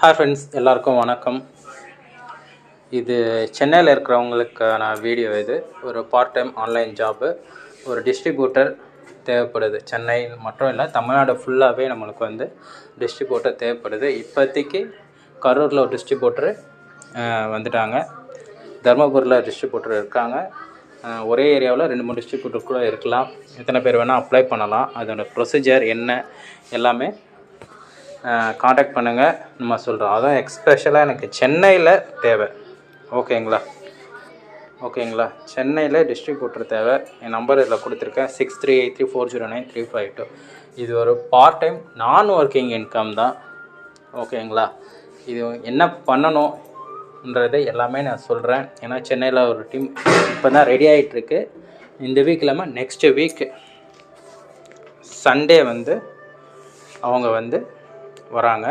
Hi friends, எல்லாருக்கும் வணக்கம். இது சென்னையில் இருக்கிறவங்களுக்கான வீடியோ. இது ஒரு பார்ட் டைம் ஆன்லைன் ஜாப்பு. ஒரு டிஸ்ட்ரிபியூட்டர் தேவைப்படுது. சென்னை மட்டும் இல்லை, தமிழ்நாடு ஃபுல்லாகவே நம்மளுக்கு வந்து டிஸ்ட்ரிபியூட்டர் தேவைப்படுது. இப்போதைக்கு கரூரில் ஒரு டிஸ்ட்ரிபியூட்டரு வந்துட்டாங்க. தர்மபுரியில் டிஸ்ட்ரிபியூட்டர் இருக்காங்க. ஒரே ஏரியாவில் 2-3 டிஸ்ட்ரிபியூட்டர் கூட இருக்கலாம். எத்தனை பேர் வேணால் அப்ளை பண்ணலாம். அதோட ப்ரொசீஜர் என்ன எல்லாமே காண்டாக்ட் பண்ணுங்கள், நம்ம சொல்கிறோம். அதான் எக்ஸ்பெஷலாக எனக்கு சென்னையில் தேவை. ஓகேங்களா, சென்னையில் டிஸ்ட்ரிபியூட்டர் தேவை. என் நம்பர் இதில் கொடுத்துருக்கேன், 6383409352. இது ஒரு பார்ட் டைம் நான் ஒர்க்கிங் இன்கம் தான். ஓகேங்களா, இது என்ன பண்ணணுன்றது எல்லாமே நான் சொல்கிறேன். ஏன்னா சென்னையில் ஒரு டீம் இப்போ தான் ரெடி ஆகிட்டுருக்கு. இந்த வீக் இல்லாமல் நெக்ஸ்ட் வீக் சண்டே வந்து அவங்க வந்து வராங்க.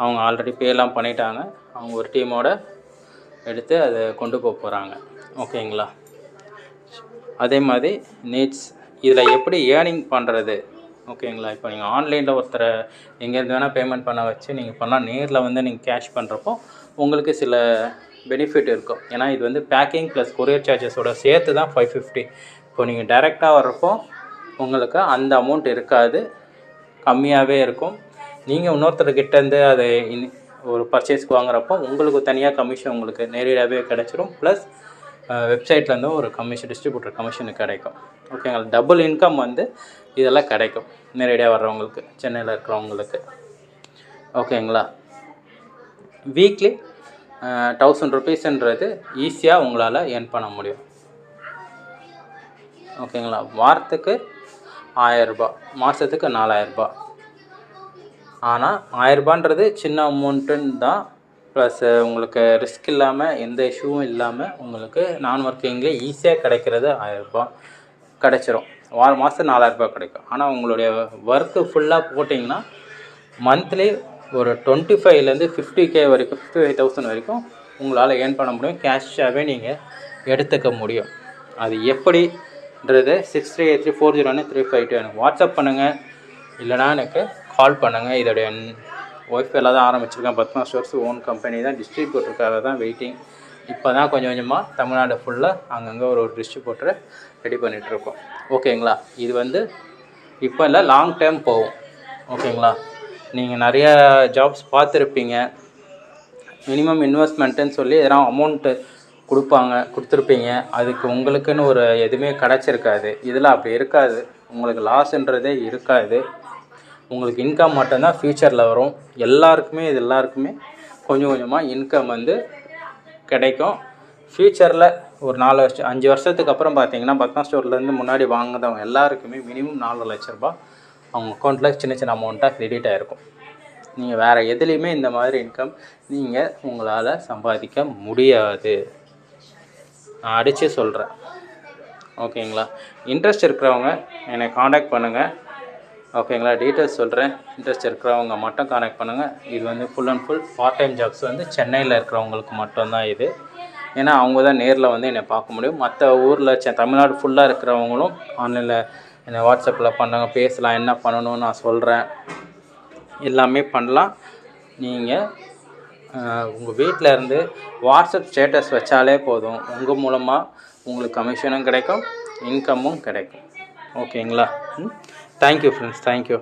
அவங்க ஆல்ரெடி பேலாம் பண்ணிட்டாங்க. அவங்க ஒரு டீமோட எடுத்து அதை கொண்டு போக போகிறாங்க. ஓகேங்களா, அதே மாதிரி நீட்ஸ் இதில் எப்படி ஏர்னிங் பண்ணுறது. ஓகேங்களா, இப்போ நீங்கள் ஆன்லைனில் ஒருத்தரை எங்கேருந்து வேணால் பேமெண்ட் பண்ண வச்சு நீங்கள் பண்ணால், நேரில் வந்து நீங்கள் கேஷ் பண்ணுறப்போ உங்களுக்கு சில பெனிஃபிட் இருக்கும். ஏன்னா இது வந்து பேக்கிங் ப்ளஸ் கொரியர் சார்ஜஸோட சேர்த்து தான் 550. இப்போ நீங்கள் டைரெக்டாக வர்றப்போ உங்களுக்கு அந்த அமௌண்ட் இருக்காது, கம்மியாகவே இருக்கும். நீங்கள் இன்னொருத்தர்கிட்டேருந்து அதை ஒரு பர்ச்சேஸ்க்கு வாங்குறப்போ உங்களுக்கு தனியாக கமிஷன் உங்களுக்கு நேரடியாகவே கிடச்சிரும். ப்ளஸ் வெப்சைட்லேருந்து ஒரு கமிஷன், டிஸ்ட்ரிபியூட்டர் கமிஷனு கிடைக்கும். ஓகேங்களா, டபுள் இன்கம் வந்து இதெல்லாம் கிடைக்கும் நேரடியாக வர்றவங்களுக்கு, சென்னையில் இருக்கிறவங்களுக்கு. ஓகேங்களா, வீக்லி 1000 ருபீஸ்ன்றது ஈஸியாக உங்களால் ஏர்ன் பண்ண முடியும். ஓகேங்களா, வாரத்துக்கு 1000 ரூபாய், மாதத்துக்கு 4000 ரூபாய். ஆனால் 1000 ரூபான்றது சின்ன அமௌண்ட்டுன்னு தான். ப்ளஸ் உங்களுக்கு ரிஸ்க் இல்லாமல், எந்த இஷ்யூவும் இல்லாமல் உங்களுக்கு நான் ஒர்க்கிங்கில் ஈஸியாக கிடைக்கிறது 1000 ரூபாய் கிடைச்சிரும். மாதம் 4000 ரூபாய் கிடைக்கும். ஆனால் உங்களுடைய ஒர்க்கு ஃபுல்லாக போட்டிங்கன்னா மந்த்லி ஒரு 25,000 50K வரைக்கும், 55,000 வரைக்கும் உங்களால் ஏர்ன் பண்ண முடியும். கேஷாகவே நீங்கள் எடுத்துக்க முடியும். அது எப்படின்றது 6383409352 எனக்கு வாட்ஸ்அப் பண்ணுங்கள், இல்லைனா எனக்கு கால் பண்ணுங்கள். இதோடைய ஒய்ஃபைல தான் ஆரம்பிச்சிருக்கேன். பத்மா ஸ்டோர்ஸ் ஓன் கம்பெனி தான். டிஸ்ட்ரிபியூட்டருக்காக தான் வெயிட்டிங். இப்போ தான் கொஞ்சம் கொஞ்சமாக தமிழ்நாடு ஃபுல்லாக அங்கங்கே ஒரு டிஸ்ட்ரிபியூட்டரை ரெடி பண்ணிகிட்ருக்கோம். ஓகேங்களா, இது வந்து இப்போ இல்லை, லாங் டைம் போகும். ஓகேங்களா, நீங்கள் நிறையா ஜாப்ஸ் பார்த்துருப்பீங்க. மினிமம் இன்வெஸ்ட்மெண்ட்டுன்னு சொல்லி எதனா அமௌண்ட்டு கொடுத்துருப்பீங்க. அதுக்கு உங்களுக்குன்னு ஒரு எதுவுமே கிடச்சிருக்காது. இதில் அப்படி இருக்காது. உங்களுக்கு லாஸ்ன்றதே இருக்காது. உங்களுக்கு இன்கம் மட்டும்தான் ஃப்யூச்சரில் வரும். எல்லாருக்குமே கொஞ்சம் கொஞ்சமாக இன்கம் வந்து கிடைக்கும். ஃப்யூச்சரில் ஒரு 4 வருஷம் 5 வருஷத்துக்கு அப்புறம் பார்த்தீங்கன்னா, பத்மா ஸ்டோர்லேருந்து முன்னாடி வாங்குறவங்க எல்லாருக்குமே மினிமம் 4 லட்ச ரூபா அவங்க அக்கௌண்ட்டில் சின்ன அமௌண்ட்டாக கிரெடிட் ஆகிருக்கும். நீங்கள் வேறு எதுலேயுமே இந்த மாதிரி இன்கம் நீங்கள் உங்களால் சம்பாதிக்க முடியாது. நான் அடித்து சொல்கிறேன். ஓகேங்களா, இன்ட்ரெஸ்ட் இருக்கிறவங்க என்னை காண்டாக்ட் பண்ணுங்கள். ஓகேங்களா, டீட்டெயில்ஸ் சொல்கிறேன். இன்ட்ரெஸ்ட் இருக்கிறவங்க மட்டும் காண்டாக்ட் பண்ணுங்கள். இது வந்து full and full part time jobs வந்து சென்னையில் இருக்கிறவங்களுக்கு மட்டும்தான் இது. ஏன்னா அவங்க தான் நேரில் வந்து என்னை பார்க்க முடியும். மற்ற ஊரில் தமிழ்நாடு ஃபுல்லாக இருக்கிறவங்களும் ஆன்லைனில் என்னை வாட்ஸ்அப்பில் பண்ணாங்க, பேசலாம். என்ன பண்ணணும்னு நான் சொல்கிறேன், எல்லாமே பண்ணலாம். நீங்கள் உங்கள் வீட்டில் இருந்து வாட்ஸ்அப் ஸ்டேட்டஸ் வச்சாலே போதும், உங்கள் மூலமாக உங்களுக்கு கமிஷனும் கிடைக்கும், இன்கமும் கிடைக்கும். ஓகேங்களா, தேங்க்யூ ஃப்ரெண்ட்ஸ், தேங்க்யூ.